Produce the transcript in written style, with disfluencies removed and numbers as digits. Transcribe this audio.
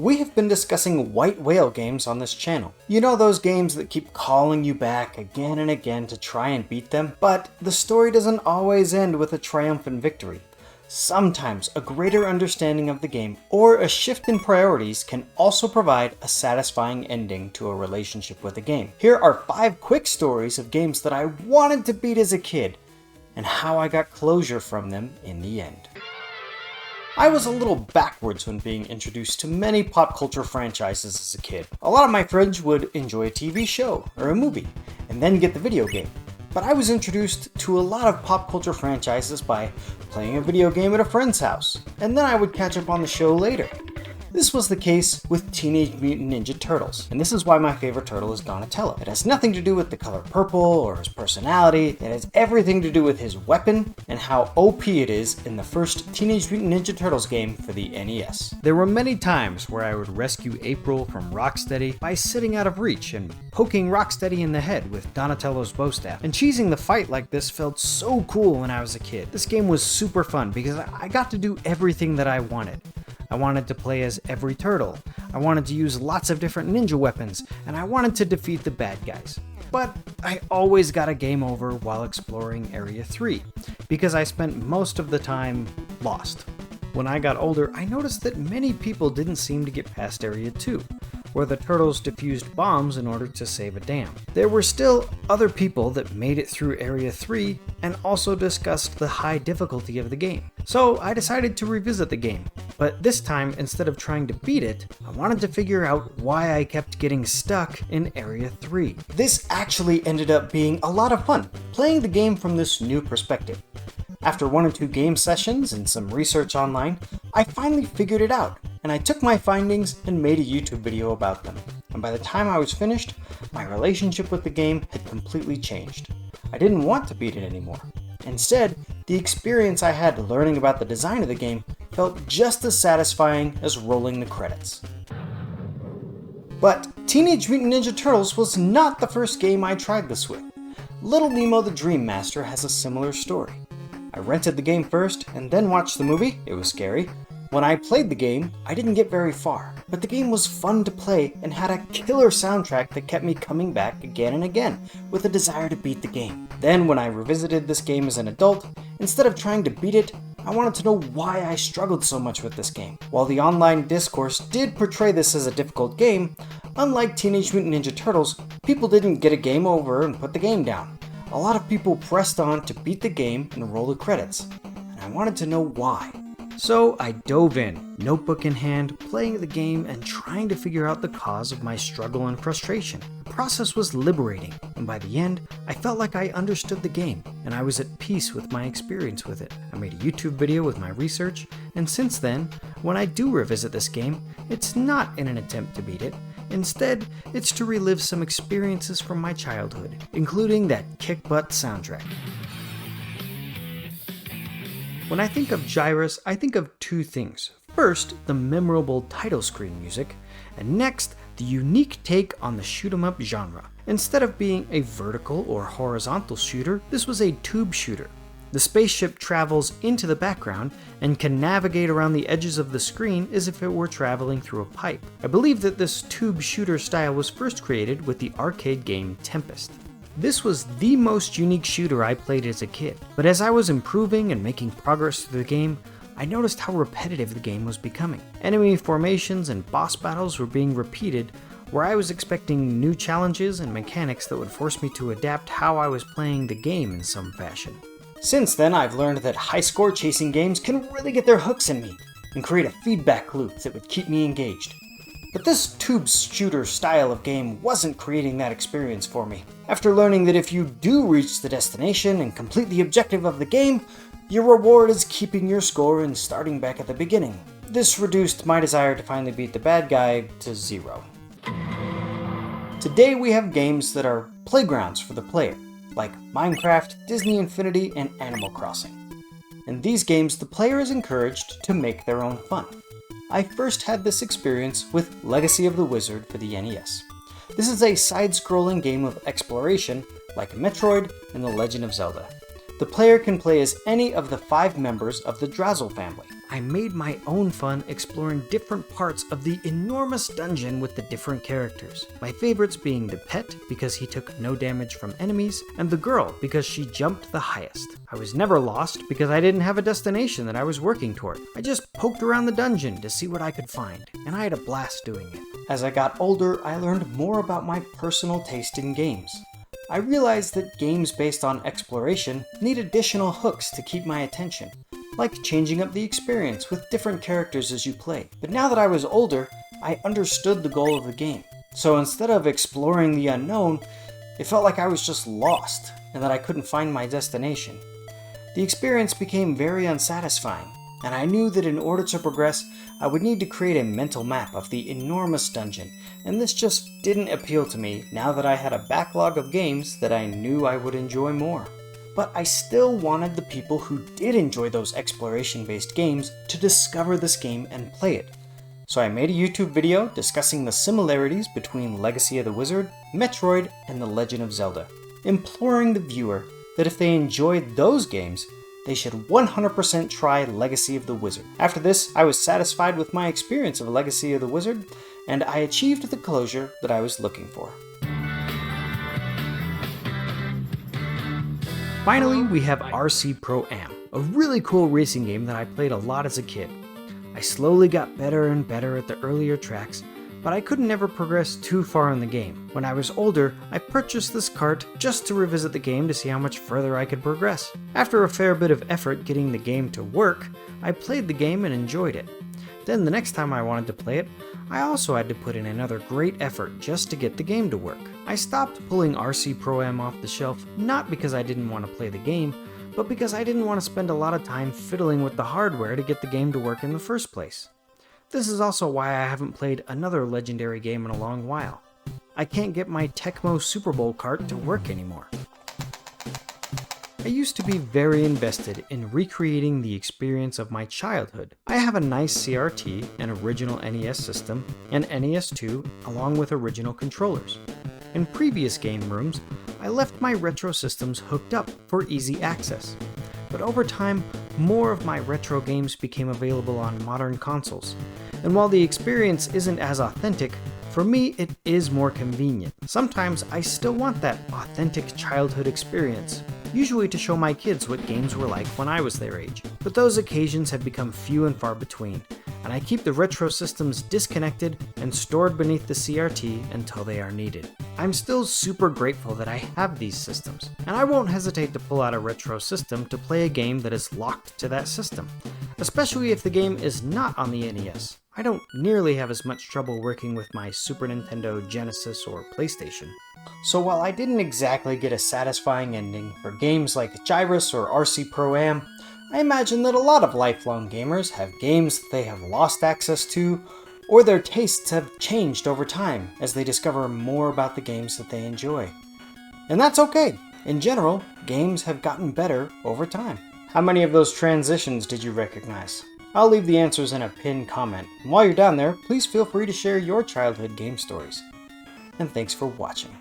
We have been discussing white whale games on this channel. You know those games that keep calling you back again and again to try and beat them? But the story doesn't always end with a triumphant victory. Sometimes a greater understanding of the game or a shift in priorities can also provide a satisfying ending to a relationship with a game. Here are 5 quick stories of games that I wanted to beat as a kid and how I got closure from them in the end. I was a little backwards when being introduced to many pop culture franchises as a kid. A lot of my friends would enjoy a TV show or a movie and then get the video game. But I was introduced to a lot of pop culture franchises by playing a video game at a friend's house, and then I would catch up on the show later. This was the case with Teenage Mutant Ninja Turtles, and this is why my favorite turtle is Donatello. It has nothing to do with the color purple or his personality, it has everything to do with his weapon and how OP it is in the first Teenage Mutant Ninja Turtles game for the NES. There were many times where I would rescue April from Rocksteady by sitting out of reach and poking Rocksteady in the head with Donatello's bow staff. And cheesing the fight like this felt so cool when I was a kid. This game was super fun because I got to do everything that I wanted. I wanted to play as every turtle, I wanted to use lots of different ninja weapons, and I wanted to defeat the bad guys. But I always got a game over while exploring Area 3, because I spent most of the time lost. When I got older, I noticed that many people didn't seem to get past Area 2, where the turtles defused bombs in order to save a dam. There were still other people that made it through Area 3 and also discussed the high difficulty of the game. So I decided to revisit the game, but this time instead of trying to beat it, I wanted to figure out why I kept getting stuck in Area 3. This actually ended up being a lot of fun, playing the game from this new perspective. After 1 or 2 game sessions and some research online, I finally figured it out, and I took my findings and made a YouTube video about them. And by the time I was finished, my relationship with the game had completely changed. I didn't want to beat it anymore. Instead, the experience I had learning about the design of the game felt just as satisfying as rolling the credits. But Teenage Mutant Ninja Turtles was not the first game I tried this with. Little Nemo the Dream Master has a similar story. I rented the game first and then watched the movie. It was scary. When I played the game, I didn't get very far, but the game was fun to play and had a killer soundtrack that kept me coming back again and again with a desire to beat the game. Then when I revisited this game as an adult, instead of trying to beat it, I wanted to know why I struggled so much with this game. While the online discourse did portray this as a difficult game, unlike Teenage Mutant Ninja Turtles, people didn't get a game over and put the game down. A lot of people pressed on to beat the game and roll the credits, and I wanted to know why. So I dove in, notebook in hand, playing the game and trying to figure out the cause of my struggle and frustration. The process was liberating, and by the end, I felt like I understood the game, and I was at peace with my experience with it. I made a YouTube video with my research, and since then, when I do revisit this game, it's not in an attempt to beat it. Instead, it's to relive some experiences from my childhood, including that kick-butt soundtrack. When I think of Gyruss, I think of 2 things. First, the memorable title screen music, and next, the unique take on the shoot-'em-up genre. Instead of being a vertical or horizontal shooter, this was a tube shooter. The spaceship travels into the background and can navigate around the edges of the screen as if it were traveling through a pipe. I believe that this tube shooter style was first created with the arcade game Tempest. This was the most unique shooter I played as a kid, but as I was improving and making progress through the game, I noticed how repetitive the game was becoming. Enemy formations and boss battles were being repeated, where I was expecting new challenges and mechanics that would force me to adapt how I was playing the game in some fashion. Since then, I've learned that high-score chasing games can really get their hooks in me and create a feedback loop that would keep me engaged. But this tube shooter style of game wasn't creating that experience for me. After learning that if you do reach the destination and complete the objective of the game, your reward is keeping your score and starting back at the beginning. This reduced my desire to finally beat the bad guy to 0. Today we have games that are playgrounds for the player, like Minecraft, Disney Infinity, and Animal Crossing. In these games, the player is encouraged to make their own fun. I first had this experience with Legacy of the Wizard for the NES. This is a side-scrolling game of exploration like Metroid and The Legend of Zelda. The player can play as any of the 5 members of the Drazzle family. I made my own fun exploring different parts of the enormous dungeon with the different characters. My favorites being the pet because he took no damage from enemies, and the girl because she jumped the highest. I was never lost because I didn't have a destination that I was working toward. I just poked around the dungeon to see what I could find, and I had a blast doing it. As I got older, I learned more about my personal taste in games. I realized that games based on exploration need additional hooks to keep my attention, like changing up the experience with different characters as you play. But now that I was older, I understood the goal of the game. So instead of exploring the unknown, it felt like I was just lost and that I couldn't find my destination. The experience became very unsatisfying, and I knew that in order to progress, I would need to create a mental map of the enormous dungeon, and this just didn't appeal to me now that I had a backlog of games that I knew I would enjoy more. But I still wanted the people who did enjoy those exploration-based games to discover this game and play it. So I made a YouTube video discussing the similarities between Legacy of the Wizard, Metroid, and The Legend of Zelda, imploring the viewer that if they enjoyed those games, they should 100% try Legacy of the Wizard. After this, I was satisfied with my experience of Legacy of the Wizard, and I achieved the closure that I was looking for. Finally, we have RC Pro-Am, a really cool racing game that I played a lot as a kid. I slowly got better and better at the earlier tracks, but I could never progress too far in the game. When I was older, I purchased this cart just to revisit the game to see how much further I could progress. After a fair bit of effort getting the game to work, I played the game and enjoyed it. Then the next time I wanted to play it, I also had to put in another great effort just to get the game to work. I stopped pulling RC Pro-Am off the shelf not because I didn't want to play the game, but because I didn't want to spend a lot of time fiddling with the hardware to get the game to work in the first place. This is also why I haven't played another Legendary game in a long while. I can't get my Tecmo Super Bowl cart to work anymore. I used to be very invested in recreating the experience of my childhood. I have a nice CRT, an original NES system, and NES2 along with original controllers. In previous game rooms, I left my retro systems hooked up for easy access. But over time, more of my retro games became available on modern consoles. And while the experience isn't as authentic, for me it is more convenient. Sometimes I still want that authentic childhood experience, usually to show my kids what games were like when I was their age. But those occasions have become few and far between, and I keep the retro systems disconnected and stored beneath the CRT until they are needed. I'm still super grateful that I have these systems, and I won't hesitate to pull out a retro system to play a game that is locked to that system, especially if the game is not on the NES. I don't nearly have as much trouble working with my Super Nintendo, Genesis, or PlayStation. So while I didn't exactly get a satisfying ending for games like Gyruss or RC Pro-Am, I imagine that a lot of lifelong gamers have games that they have lost access to, or their tastes have changed over time as they discover more about the games that they enjoy. And that's okay. In general, games have gotten better over time. How many of those transitions did you recognize? I'll leave the answers in a pinned comment. And while you're down there, please feel free to share your childhood game stories. And thanks for watching.